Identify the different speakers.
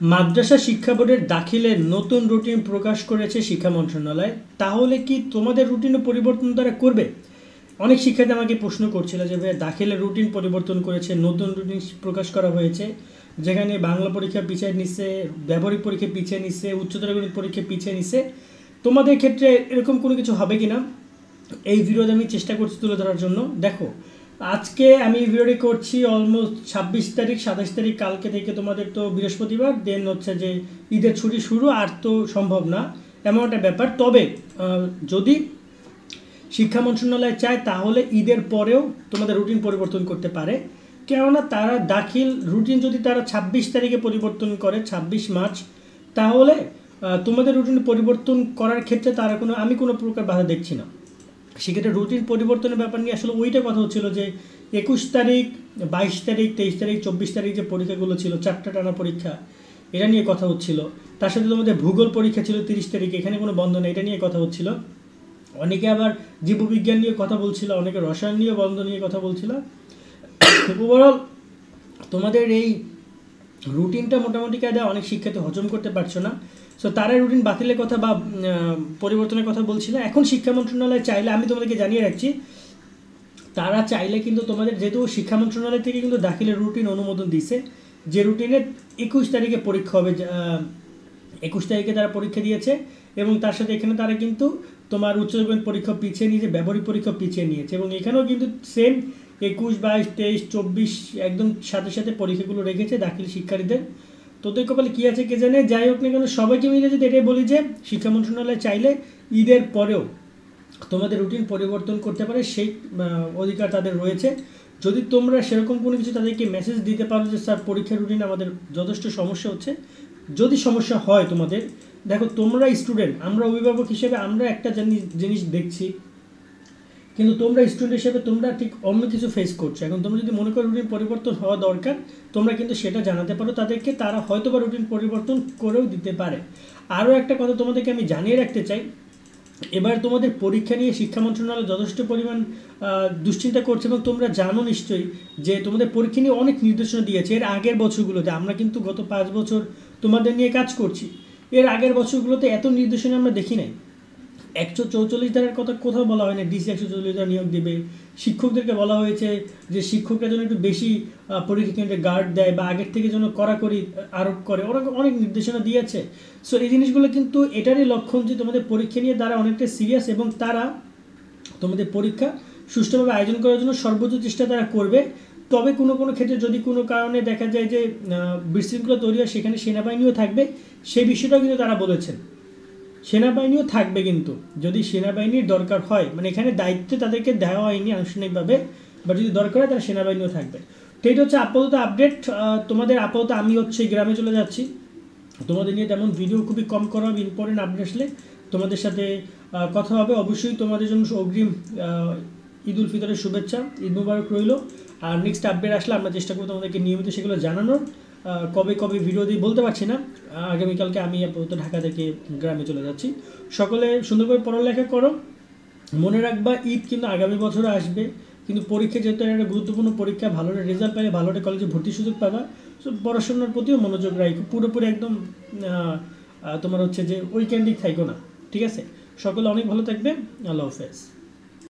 Speaker 1: মাদ্রাসা শিক্ষা বোর্ডের দাখিলের নতুন রুটিন প্রকাশ করেছে শিক্ষা মন্ত্রণালয়। তাহলে কি তোমাদের রুটিনে পরিবর্তন তারা করবে? অনেক শিক্ষার্থী আমাকে প্রশ্ন করছিল যে ভাই দাখিলের রুটিন পরিবর্তন করেছে, নতুন রুটিন প্রকাশ করা হয়েছে, যেখানে বাংলা পরীক্ষা পিছিয়ে নিচ্ছে, ব্যবহারিক পরীক্ষা পিছিয়ে নিচ্ছে, উচ্চতর গণিত পরীক্ষা পিছিয়ে নিচ্ছে। তোমাদের ক্ষেত্রে এরকম কোনো কিছু হবে কি না, এই ভিডিওতে আমি চেষ্টা করছি তুলে ধরার জন্য। দেখো, আজকে আমি ভিডিওটি করছি অলমোস্ট 26 তারিখ, 27 তারিখ, কালকে থেকে তোমাদের তো বৃহস্পতিবার, দেন হচ্ছে যে ঈদের ছুটি শুরু, আর তো সম্ভব না এমন একটা ব্যাপার। তবে যদি শিক্ষা মন্ত্রণালয় চায় তাহলে ঈদের পরেও তোমাদের রুটিন পরিবর্তন করতে পারে। কেননা তারা দাখিল রুটিন যদি তারা 26 তারিখে পরিবর্তন করে, 26 মার্চ, তাহলে তোমাদের রুটিন পরিবর্তন করার ক্ষেত্রে তারা আমি কোনো প্রকার বাধা দেখছি না। সেক্ষেত্রে রুটিন পরিবর্তনের ব্যাপার নিয়ে আসলে ওইটা কথা হচ্ছিল যে 21 তারিখ, 22 তারিখ, 23 তারিখ, 24 তারিখ যে পরীক্ষাগুলো ছিল, 4টা টানা পরীক্ষা, এটা নিয়ে কথা হচ্ছিল। তার সাথে তোমাদের ভূগোল পরীক্ষা ছিল 30 তারিখে, এখানে কোনো বন্ধ নেই, এটা নিয়ে কথা হচ্ছিল। অনেকে আবার জীববিজ্ঞান নিয়ে কথা বলছিল, অনেকে রসায়ন নিয়ে বন্ধ নিয়ে কথা বলছিল। ওভারঅল তোমাদের এই রুটিনটা মোটামুটি কায়দায় অনেক শিক্ষার্থী হজম করতে পারছো না। সো তারা রুটিন বাতিলের কথা বা পরিবর্তনের কথা বলছিল। এখন শিক্ষা মন্ত্রণালয় চাইলে, আমি তোমাদেরকে জানিয়ে রাখছি, তারা চাইলে কিন্তু তোমাদের, যেহেতু শিক্ষা মন্ত্রণালয় থেকে কিন্তু দাখিলের রুটিন অনুমোদন দিছে, যে রুটিনে 21 তারিখে পরীক্ষা হবে, 21 তারিখে তারা পরীক্ষা দিয়েছে। এবং তার সাথে এখানে তারা কিন্তু তোমার উচ্চতর পরীক্ষা পিছিয়ে নিয়েছে, ব্যবহারিক পরীক্ষা পিছিয়ে নিয়েছে, এবং এখানেও কিন্তু সেম 21, 22, 23, 24 একদম সাথে সাথে পরীক্ষাগুলো রেখেছে দাখিল শিক্ষার্থীদের। তোদের কপালে কী আছে কে জানে। যাই হোক না কেন, সবাইকে মিলে যদি এটাই বলি যে শিক্ষা মন্ত্রণালয় চাইলে ঈদের পরেও তোমাদের রুটিন পরিবর্তন করতে পারে, সেই অধিকার তাদের রয়েছে। যদি তোমরা সেরকম কোনো কিছু তাদেরকে মেসেজ দিতে পারো যে স্যার পরীক্ষার রুটিন আমাদের যথেষ্ট সমস্যা হচ্ছে, যদি সমস্যা হয় তোমাদের, দেখো তোমরা স্টুডেন্ট, আমরা অভিভাবক হিসেবে আমরা একটা জিনিস দেখছি, কিন্তু তোমরা স্টুডেন্ট হিসেবে তোমরা ঠিক অন্য কিছু ফেস করছো। এখন তোমরা যদি মনে করো রুটিন পরিবর্তন হওয়া দরকার, তোমরা কিন্তু সেটা জানাতে পারো তাদেরকে, তারা হয়তো বা রুটিন পরিবর্তন করেও দিতে পারে। আরও একটা কথা তোমাদেরকে আমি জানিয়ে রাখতে চাই, এবার তোমাদের পরীক্ষা নিয়ে শিক্ষা মন্ত্রণালয় যথেষ্ট পরিমাণ দুশ্চিন্তা করছে, এবং তোমরা জানো নিশ্চয়ই যে তোমাদের পরীক্ষা নিয়ে অনেক নির্দেশনা দিয়েছে এর আগের বছরগুলোতে। আমরা কিন্তু গত 5 বছর তোমাদের নিয়ে কাজ করছি, এর আগের বছরগুলোতে এত নির্দেশনা আমরা দেখি নাই। 144 ধারার কথা কোথাও বলা হয় না ডিসি 144 ধারা নিয়োগ দেবে। শিক্ষকদেরকে বলা হয়েছে যে শিক্ষকরা যেন একটু বেশি পরীক্ষা কেন্দ্রে গার্ড দেয় বা আগের থেকে যেন কড়াকড়ি আরোপ করে, ওরা অনেক নির্দেশনা দিয়েছে। সো এই জিনিসগুলো কিন্তু এটারই লক্ষণ যে তোমাদের পরীক্ষা নিয়ে তারা অনেকটা সিরিয়াস, এবং তারা তোমাদের পরীক্ষা সুষ্ঠুভাবে আয়োজন করার জন্য সর্বোচ্চ চেষ্টা তারা করবে। তবে কোনো কোনো ক্ষেত্রে যদি কোনো কারণে দেখা যায় যে বিশৃঙ্খলা তৈরি হয়, সেখানে সেনাবাহিনীও থাকবে, সেই বিষয়টাও কিন্তু তারা বলেছেন। সেনাবাহিনীও থাকবে, কিন্তু যদি সেনাবাহিনীর দরকার হয়, মানে এখানে দায়িত্ব তাদেরকে দেওয়া হয়নি আনুষ্ঠানিকভাবে, বা যদি দরকার হয় তারা সেনাবাহিনীও থাকবে। তো এটা হচ্ছে আপাতত আপডেট তোমাদের। আপাতত আমি হচ্ছে গ্রামে চলে যাচ্ছি, তোমাদের নিয়ে তেমন ভিডিও খুবই কম করা হবে। ইম্পর্টেন্ট আপডেট আসলে তোমাদের সাথে কথা হবে। অবশ্যই তোমাদের জন্য অগ্রিম ঈদ উল ফিতরের শুভেচ্ছা, ঈদ মুবারক রইল। আর নেক্সট আপডেট আসলে আমরা চেষ্টা করবো তোমাদেরকে নিয়মিত সেগুলো জানানোর। কবে কবে ভিডিও দিয়ে বলতে পারছি না। আগামীকালকে আমি আপাতত ঢাকা থেকে গ্রামে চলে যাচ্ছি। সকলে সুন্দর করে পড়ালেখা করো, মনে রাখবা ঈদ কিন্তু আগামী বছরে আসবে, কিন্তু পরীক্ষা যেহেতু একটা গুরুত্বপূর্ণ পরীক্ষা, ভালো রেজাল্ট পেলে ভালো একটা কলেজে ভর্তির সুযোগ পাবা। সো পড়াশোনার প্রতিও মনোযোগ রাখো, পুরোপুরি একদম তোমার হচ্ছে যে উইকেন্ডিং থাইকো না, ঠিক আছে? সকলে অনেক ভালো থাকবে। আল্লাহ হাফেজ।